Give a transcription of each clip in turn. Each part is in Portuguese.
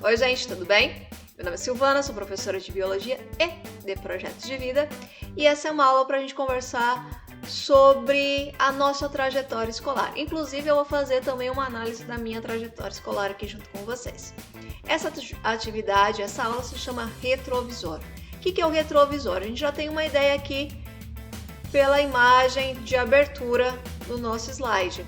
Oi gente, tudo bem? Meu nome é Silvana, sou professora de Biologia e de Projetos de Vida e essa é uma aula para a gente conversar sobre a nossa trajetória escolar. Inclusive eu vou fazer também uma análise da minha trajetória escolar aqui junto com vocês. Essa atividade, essa aula se chama retrovisor. O que é o retrovisor? A gente já tem uma ideia aqui pela imagem de abertura do nosso slide.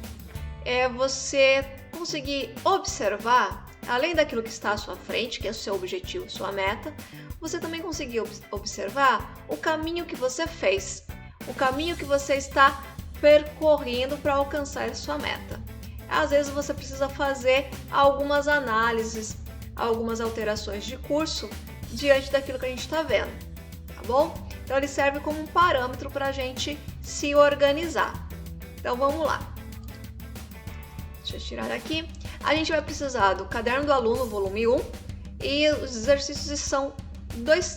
É você conseguir observar, além daquilo que está à sua frente, que é o seu objetivo, sua meta, você também conseguir observar o caminho que você fez, o caminho que você está percorrendo para alcançar a sua meta. Às vezes você precisa fazer algumas análises, algumas alterações de curso diante daquilo que a gente está vendo, tá bom? Então ele serve como um parâmetro para a gente se organizar. Então vamos lá. Deixa eu tirar aqui. A gente vai precisar do Caderno do Aluno, volume 1, e os exercícios são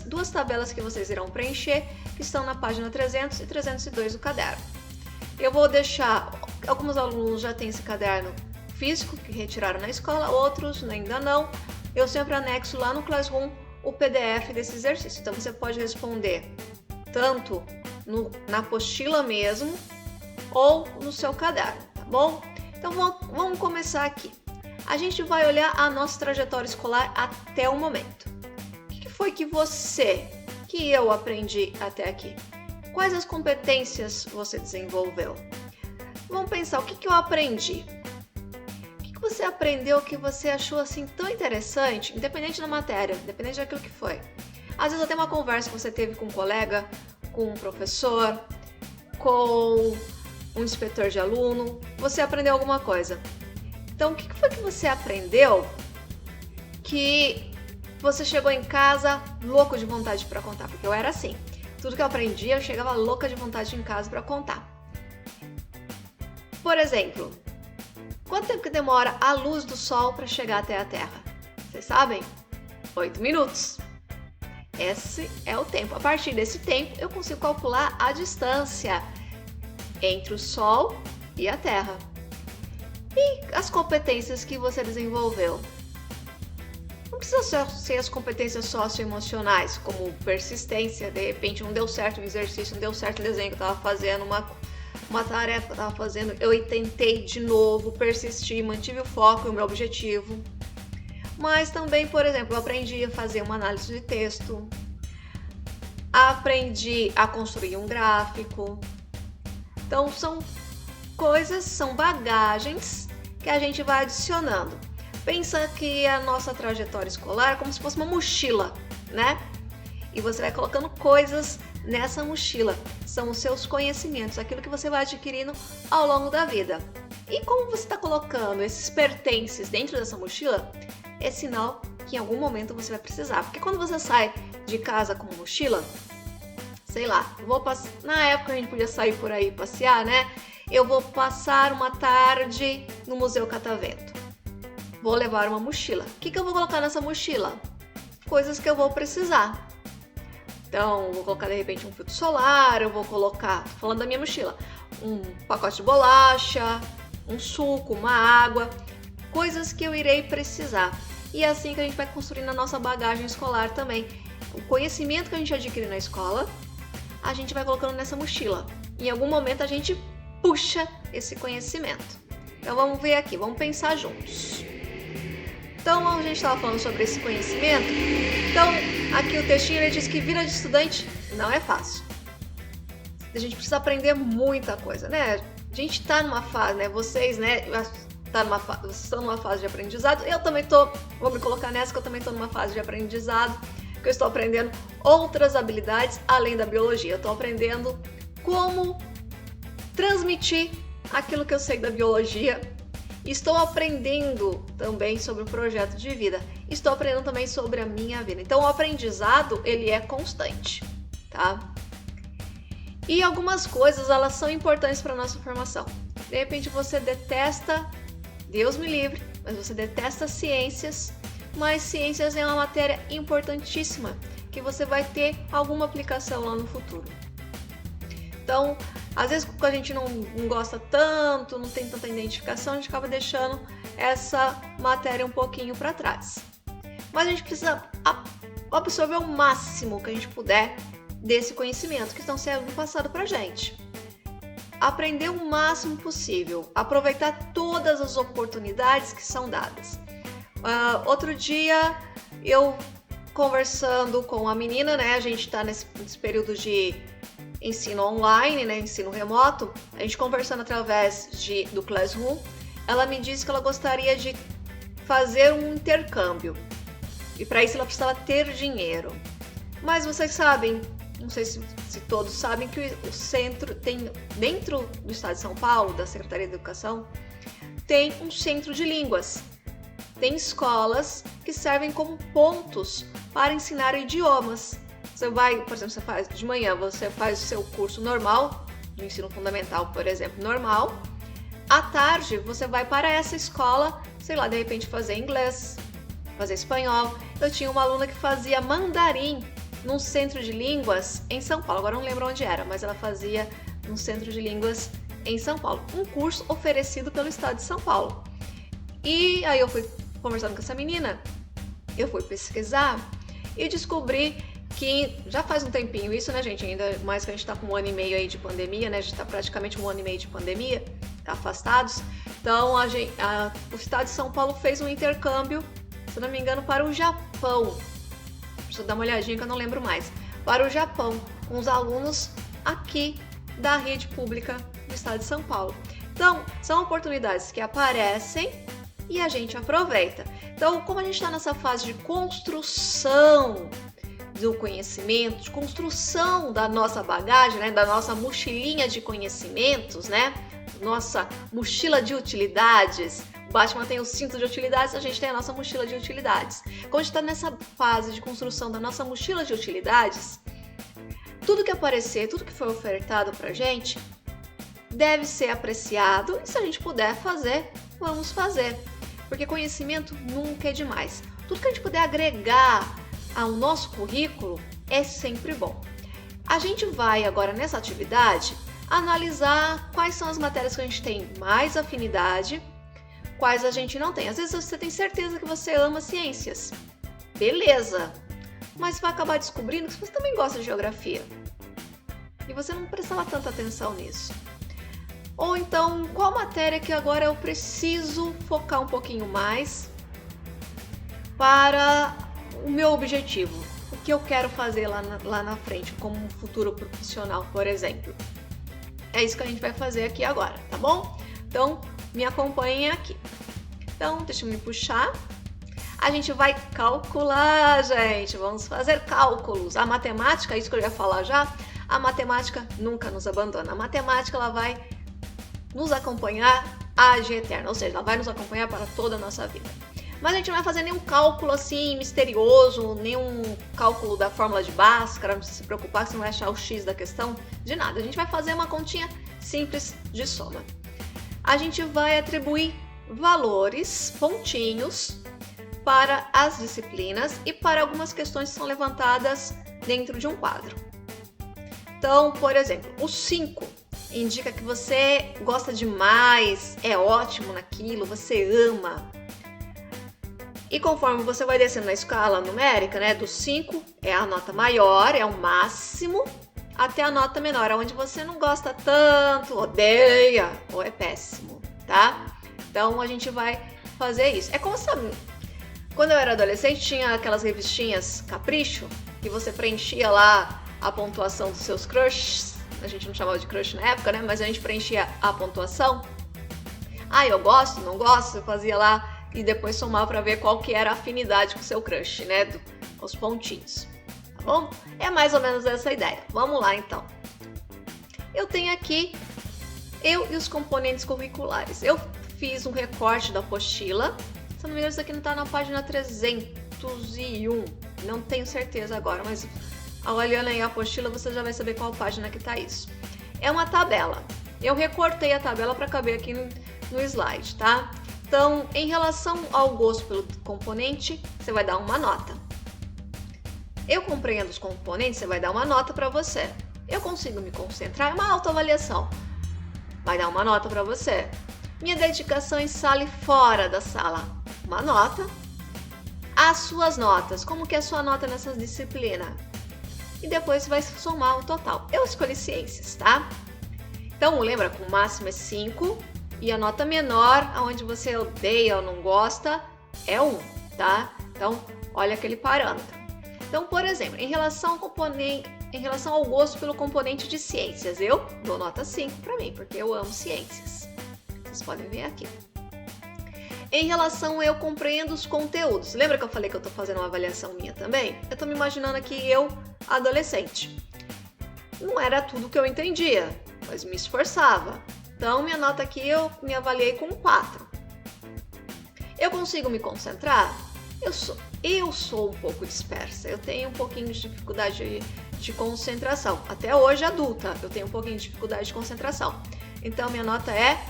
duas tabelas que vocês irão preencher, que estão na página 300 e 302 do caderno. Eu vou deixar, alguns alunos já têm esse caderno físico, que retiraram na escola, outros ainda não. Eu sempre anexo lá no Classroom o PDF desse exercício, então você pode responder tanto na apostila mesmo, ou no seu caderno, tá bom? Então vamos começar aqui. A gente vai olhar a nossa trajetória escolar até o momento. O que foi que eu aprendi até aqui? Quais as competências você desenvolveu? Vamos pensar, o que eu aprendi? O que você aprendeu que você achou assim tão interessante, independente da matéria, independente daquilo que foi? Às vezes até uma conversa que você teve com um colega, com um professor, com um inspetor de aluno, você aprendeu alguma coisa. Então, o que foi que você aprendeu que você chegou em casa louco de vontade para contar? Porque eu era assim. Tudo que eu aprendia, eu chegava louca de vontade em casa para contar. Por exemplo, quanto tempo que demora a luz do sol para chegar até a Terra? Vocês sabem? 8 minutos. Esse é o tempo. A partir desse tempo, eu consigo calcular a distância entre o Sol e a Terra. E as competências que você desenvolveu? Não precisa ser as competências socioemocionais, como persistência, de repente não deu certo o exercício, não deu certo o desenho que eu estava fazendo, uma tarefa que eu estava fazendo, eu tentei de novo, persisti, mantive o foco e o meu objetivo. Mas também, por exemplo, eu aprendi a fazer uma análise de texto, aprendi a construir um gráfico. Então são coisas, são bagagens que a gente vai adicionando. Pensa que a nossa trajetória escolar é como se fosse uma mochila, né? E você vai colocando coisas nessa mochila. São os seus conhecimentos, aquilo que você vai adquirindo ao longo da vida. E como você está colocando esses pertences dentro dessa mochila, é sinal que em algum momento você vai precisar. Porque quando você sai de casa com uma mochila, sei lá, na época a gente podia sair por aí passear, né? Eu vou passar uma tarde no Museu Catavento. Vou levar uma mochila. O que eu vou colocar nessa mochila? Coisas que eu vou precisar. Então, vou colocar de repente um filtro solar, eu vou colocar, tô falando da minha mochila, um pacote de bolacha, um suco, uma água, coisas que eu irei precisar. E é assim que a gente vai construindo a nossa bagagem escolar também. O conhecimento que a gente adquire na escola, a gente vai colocando nessa mochila. Em algum momento a gente puxa esse conhecimento. Então vamos ver aqui, vamos pensar juntos. Então a gente estava falando sobre esse conhecimento. Então aqui o textinho ele diz que vida de estudante não é fácil. A gente precisa aprender muita coisa, né? A gente está numa fase, né? Vocês, né? Vocês estão numa fase de aprendizado. Eu também vou me colocar nessa que eu também estou numa fase de aprendizado. Que eu estou aprendendo outras habilidades além da biologia. Eu estou aprendendo como transmitir aquilo que eu sei da biologia. Estou aprendendo também sobre o projeto de vida. Estou aprendendo também sobre a minha vida. Então o aprendizado ele é constante, tá? E algumas coisas elas são importantes para a nossa formação. De repente você detesta, Deus me livre, mas você detesta ciências. Mas ciências é uma matéria importantíssima que você vai ter alguma aplicação lá no futuro. Então, às vezes quando a gente não gosta tanto, não tem tanta identificação, a gente acaba deixando essa matéria um pouquinho para trás. mas a gente precisa absorver o máximo que a gente puder desse conhecimento que estão sendo passado pra gente. Aprender o máximo possível, aproveitar todas as oportunidades que são dadas. Outro dia, eu conversando com a menina, né, a gente está nesse período de ensino online, né, ensino remoto, a gente conversando através do Classroom, ela me disse que ela gostaria de fazer um intercâmbio, e para isso ela precisava ter dinheiro. Mas vocês sabem, não sei se todos sabem, que o centro tem, dentro do estado de São Paulo, da Secretaria de Educação, tem um centro de línguas. Tem escolas que servem como pontos para ensinar idiomas. Você vai, por exemplo, você faz de manhã, você faz o seu curso normal, de ensino fundamental, por exemplo, normal. À tarde, você vai para essa escola, sei lá, de repente fazer inglês, fazer espanhol. Eu tinha uma aluna que fazia mandarim num centro de línguas em São Paulo. Agora não lembro onde era, mas ela fazia num centro de línguas em São Paulo. Um curso oferecido pelo estado de São Paulo. E aí eu fui conversando com essa menina, eu fui pesquisar e descobri que já faz um tempinho isso, né, gente? Ainda mais que a gente tá com 1 ano e meio aí de pandemia, né? A gente tá praticamente 1 ano e meio de pandemia, tá afastados. Então, o estado de São Paulo fez um intercâmbio, se não me engano, para o Japão. Deixa eu dar uma olhadinha que eu não lembro mais. Para o Japão, com os alunos aqui da rede pública do estado de São Paulo. Então, são oportunidades que aparecem e a gente aproveita. Então, como a gente está nessa fase de construção do conhecimento, de construção da nossa bagagem, né, da nossa mochilinha de conhecimentos, né, nossa mochila de utilidades. O Batman tem o cinto de utilidades, a gente tem a nossa mochila de utilidades. Quando a gente está nessa fase de construção da nossa mochila de utilidades, tudo que aparecer, tudo que foi ofertado pra gente, deve ser apreciado, e se a gente puder fazer, vamos fazer. Porque conhecimento nunca é demais. Tudo que a gente puder agregar ao nosso currículo é sempre bom. A gente vai agora nessa atividade analisar quais são as matérias que a gente tem mais afinidade, quais a gente não tem. Às vezes você tem certeza que você ama ciências. Beleza! Mas vai acabar descobrindo que você também gosta de geografia. E você não prestava tanta atenção nisso. Ou então, qual matéria que agora eu preciso focar um pouquinho mais para o meu objetivo? O que eu quero fazer lá na frente, como um futuro profissional, por exemplo. É isso que a gente vai fazer aqui agora, tá bom? Então, me acompanhem aqui. Então, deixa eu me puxar. A gente vai calcular, gente. Vamos fazer cálculos. A matemática, isso que eu ia falar já, a matemática nunca nos abandona. A matemática, ela vai nos acompanhar ad eterno, ou seja, ela vai nos acompanhar para toda a nossa vida. Mas a gente não vai fazer nenhum cálculo assim misterioso, nenhum cálculo da fórmula de Bhaskara, não precisa se preocupar que você não vai achar o X da questão, de nada. A gente vai fazer uma continha simples de soma. A gente vai atribuir valores, pontinhos, para as disciplinas e para algumas questões que são levantadas dentro de um quadro. Então, por exemplo, o 5 indica que você gosta demais, é ótimo naquilo, você ama. E conforme você vai descendo na escala numérica, né, do 5 é a nota maior, é o máximo, até a nota menor, onde você não gosta tanto, odeia ou é péssimo, tá? Então a gente vai fazer isso. É como sabe, quando eu era adolescente tinha aquelas revistinhas Capricho, que você preenchia lá a pontuação dos seus crushes. A gente não chamava de crush na época, né? Mas a gente preenchia a pontuação. Ah, eu gosto, não gosto, eu fazia lá e depois somava para ver qual que era a afinidade com o seu crush, né? Os pontinhos, tá bom? É mais ou menos essa ideia. Vamos lá, então. Eu tenho aqui eu e os componentes curriculares. Eu fiz um recorte da apostila. Se não me engano, isso aqui não está na página 301. Não tenho certeza agora, mas olhando aí a apostila, você já vai saber qual página que está isso. É uma tabela. Eu recortei a tabela para caber aqui no slide, tá? Então, em relação ao gosto pelo componente, você vai dar uma nota. Eu compreendo os componentes, você vai dar uma nota para você. Eu consigo me concentrar, é uma autoavaliação. Vai dar uma nota para você. Minha dedicação em sala e fora da sala, uma nota. as suas notas, como que é a sua nota nessa disciplina. E depois vai somar o total. Eu escolhi ciências, tá? Então lembra, com o máximo é 5 e a nota menor, aonde você odeia ou não gosta, é 1, tá? Então olha aquele parâmetro. Então, por exemplo, em relação ao gosto pelo componente de ciências, eu dou nota 5 para mim, porque eu amo ciências. Vocês podem ver aqui. Em relação eu compreendo os conteúdos. Lembra que eu falei que eu tô fazendo uma avaliação minha também? Eu tô me imaginando aqui eu, adolescente. Não era tudo que eu entendia, mas me esforçava. Então, minha nota aqui eu me avaliei com 4. Eu consigo me concentrar? Eu sou um pouco dispersa. Eu tenho um pouquinho de dificuldade de concentração. Até hoje, adulta, eu tenho um pouquinho de dificuldade de concentração. Então, minha nota é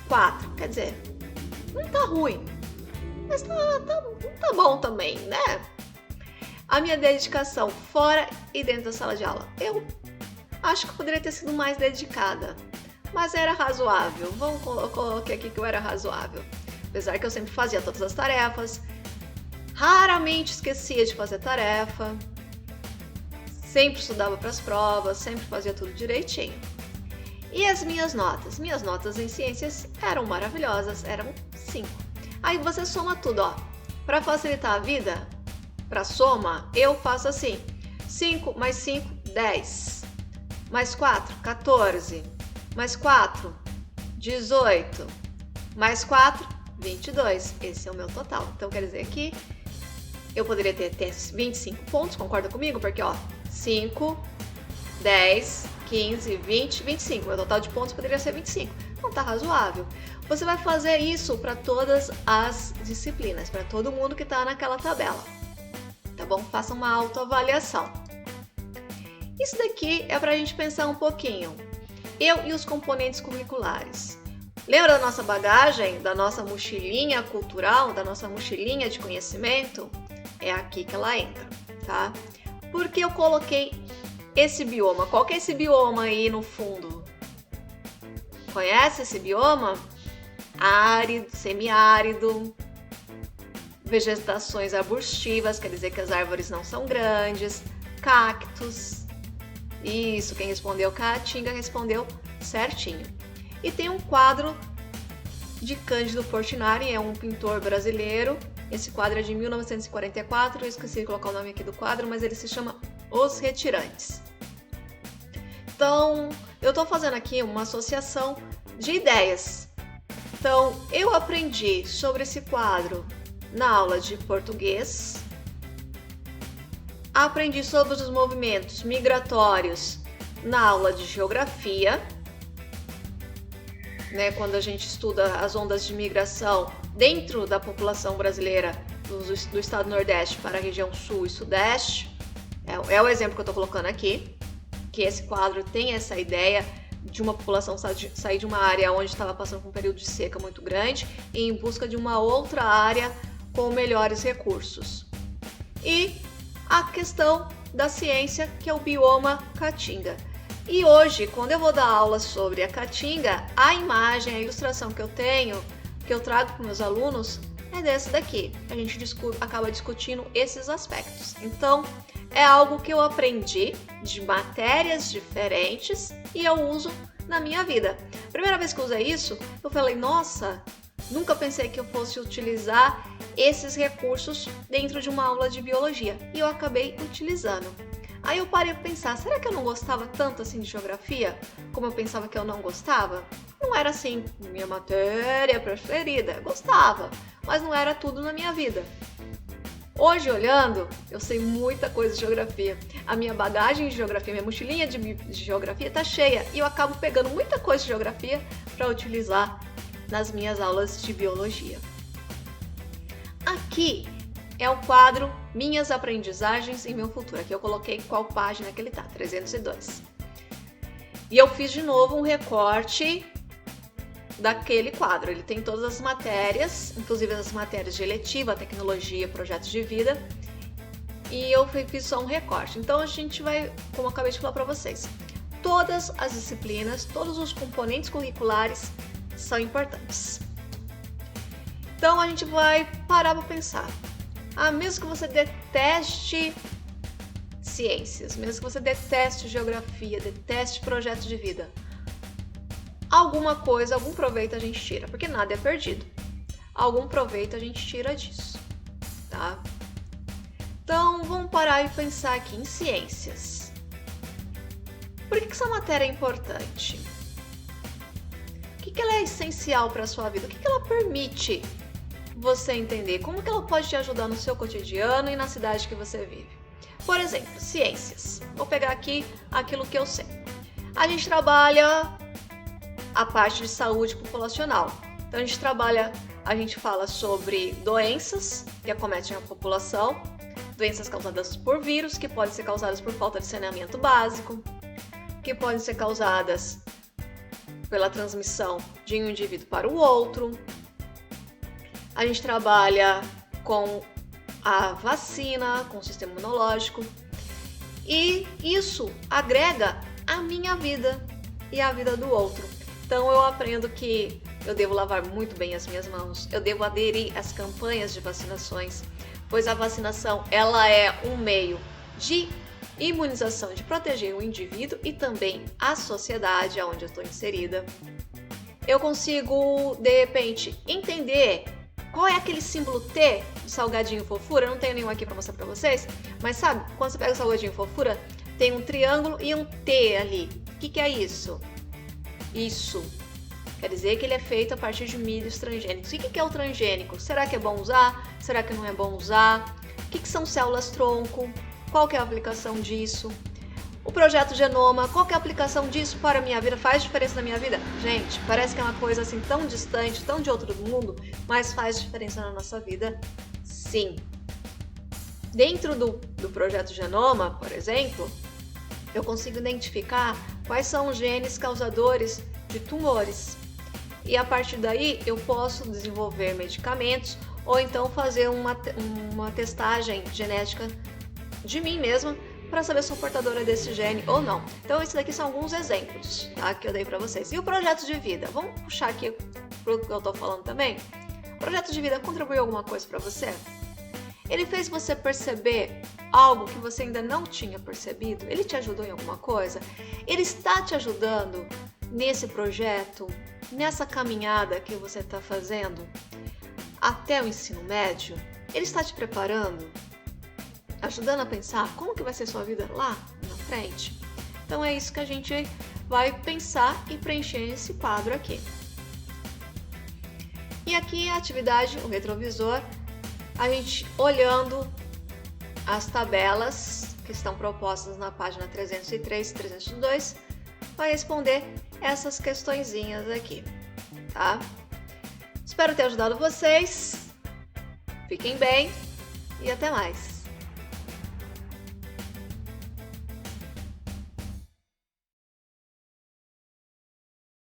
4. Quer dizer, não tá ruim, mas tá bom também, né? A minha dedicação fora e dentro da sala de aula, eu acho que eu poderia ter sido mais dedicada, mas era razoável. Eu coloquei aqui que eu era razoável. Apesar que eu sempre fazia todas as tarefas, raramente esquecia de fazer tarefa, sempre estudava para as provas, sempre fazia tudo direitinho. E as minhas notas? Minhas notas em ciências eram maravilhosas, eram 5. Aí você soma tudo, ó. Para facilitar a vida, para soma, eu faço assim: 5 mais 5, 10. Mais 4, 14. Mais 4, 18. Mais 4, 22. Esse é o meu total. Então quer dizer que eu poderia ter 25 pontos, concorda comigo? Porque, ó, 5, 10, 15, 20, 25. Meu total de pontos poderia ser 25. Então tá razoável. Você vai fazer isso para todas as disciplinas, para todo mundo que tá naquela tabela. Tá bom? Faça uma autoavaliação. Isso daqui é para a gente pensar um pouquinho. Eu e os componentes curriculares. Lembra da nossa bagagem, da nossa mochilinha cultural, da nossa mochilinha de conhecimento? É aqui que ela entra, tá? Porque eu coloquei esse bioma. Qual que é esse bioma aí no fundo? Conhece esse bioma? Árido, semiárido, vegetações arbustivas, quer dizer que as árvores não são grandes, cactos. Isso, quem respondeu Caatinga respondeu certinho. E tem um quadro de Cândido Portinari, é um pintor brasileiro. Esse quadro é de 1944, eu esqueci de colocar o nome aqui do quadro, mas ele se chama Os Retirantes. Então, eu estou fazendo aqui uma associação de ideias. Então, eu aprendi sobre esse quadro na aula de português, aprendi sobre os movimentos migratórios na aula de geografia, né, quando a gente estuda as ondas de migração dentro da população brasileira do estado Nordeste para a região Sul e Sudeste. É o exemplo que eu estou colocando aqui, que esse quadro tem essa ideia de uma população sair de uma área onde estava passando por um período de seca muito grande e em busca de uma outra área com melhores recursos. E a questão da ciência, que é o bioma Caatinga. E hoje, quando eu vou dar aula sobre a Caatinga, a imagem, a ilustração que eu tenho, que eu trago para meus alunos, é dessa daqui. A gente acaba discutindo esses aspectos. Então, é algo que eu aprendi de matérias diferentes e eu uso na minha vida. Primeira vez que eu usei isso, eu falei, nossa, nunca pensei que eu fosse utilizar esses recursos dentro de uma aula de biologia. E eu acabei utilizando. Aí eu parei para pensar, será que eu não gostava tanto assim de geografia como eu pensava que eu não gostava? Não era assim minha matéria preferida, eu gostava, mas não era tudo na minha vida. Hoje, olhando, eu sei muita coisa de geografia. A minha bagagem de geografia, minha mochilinha de geografia tá cheia e eu acabo pegando muita coisa de geografia para utilizar nas minhas aulas de biologia. Aqui é o quadro Minhas Aprendizagens e Meu Futuro. Aqui eu coloquei qual página que ele tá, 302. E eu fiz de novo um recorte daquele quadro. Ele tem todas as matérias, inclusive as matérias de eletiva, tecnologia, projetos de vida. E eu fiz só um recorte. Então a gente vai, como eu acabei de falar para vocês, todas as disciplinas, todos os componentes curriculares são importantes. Então a gente vai parar para pensar. Mesmo que você deteste ciências, mesmo que você deteste geografia, deteste projeto de vida, alguma coisa, algum proveito a gente tira, porque nada é perdido. Algum proveito a gente tira disso, tá? Então, vamos parar e pensar aqui em ciências. Por que essa matéria é importante? O que ela é essencial para a sua vida? O que ela permite você entender? Como que ela pode te ajudar no seu cotidiano e na cidade que você vive? Por exemplo, ciências. Vou pegar aqui aquilo que eu sei. A gente trabalha a parte de saúde populacional. Então a gente fala sobre doenças que acometem a população, doenças causadas por vírus, que podem ser causadas por falta de saneamento básico, que podem ser causadas pela transmissão de um indivíduo para o outro. A gente trabalha com a vacina, com o sistema imunológico, e isso agrega a minha vida e a vida do outro. Então eu aprendo que eu devo lavar muito bem as minhas mãos, eu devo aderir às campanhas de vacinações, pois a vacinação ela é um meio de imunização, de proteger o indivíduo e também a sociedade onde eu estou inserida. Eu consigo, de repente, entender qual é aquele símbolo T do salgadinho fofura. Eu não tenho nenhum aqui para mostrar para vocês, mas sabe, quando você pega o salgadinho fofura, tem um triângulo e um T ali. O que é isso? Isso quer dizer que ele é feito a partir de milhos transgênicos. E o que é o transgênico? Será que é bom usar? Será que não é bom usar? O que são células-tronco? Qual que é a aplicação disso? O projeto Genoma, qual que é a aplicação disso para a minha vida? Faz diferença na minha vida? Gente, parece que é uma coisa assim tão distante, tão de outro mundo, mas faz diferença na nossa vida, sim. Dentro do projeto Genoma, por exemplo, eu consigo identificar quais são os genes causadores de tumores. E a partir daí eu posso desenvolver medicamentos ou então fazer uma testagem genética de mim mesma para saber se sou portadora desse gene ou não. Então esses daqui são alguns exemplos, tá, que eu dei para vocês. E o projeto de vida? Vamos puxar aqui pro que eu tô falando também? O projeto de vida contribuiu alguma coisa para você? Ele fez você perceber algo que você ainda não tinha percebido? Ele te ajudou em alguma coisa? Ele está te ajudando nesse projeto, nessa caminhada que você está fazendo até o ensino médio? Ele está te preparando? Ajudando a pensar como que vai ser sua vida lá na frente? Então é isso que a gente vai pensar e preencher esse quadro aqui. E aqui a atividade, o retrovisor, a gente olhando as tabelas que estão propostas na página 303 e 302, vai responder essas questõezinhas aqui, tá? Espero ter ajudado vocês. Fiquem bem e até mais.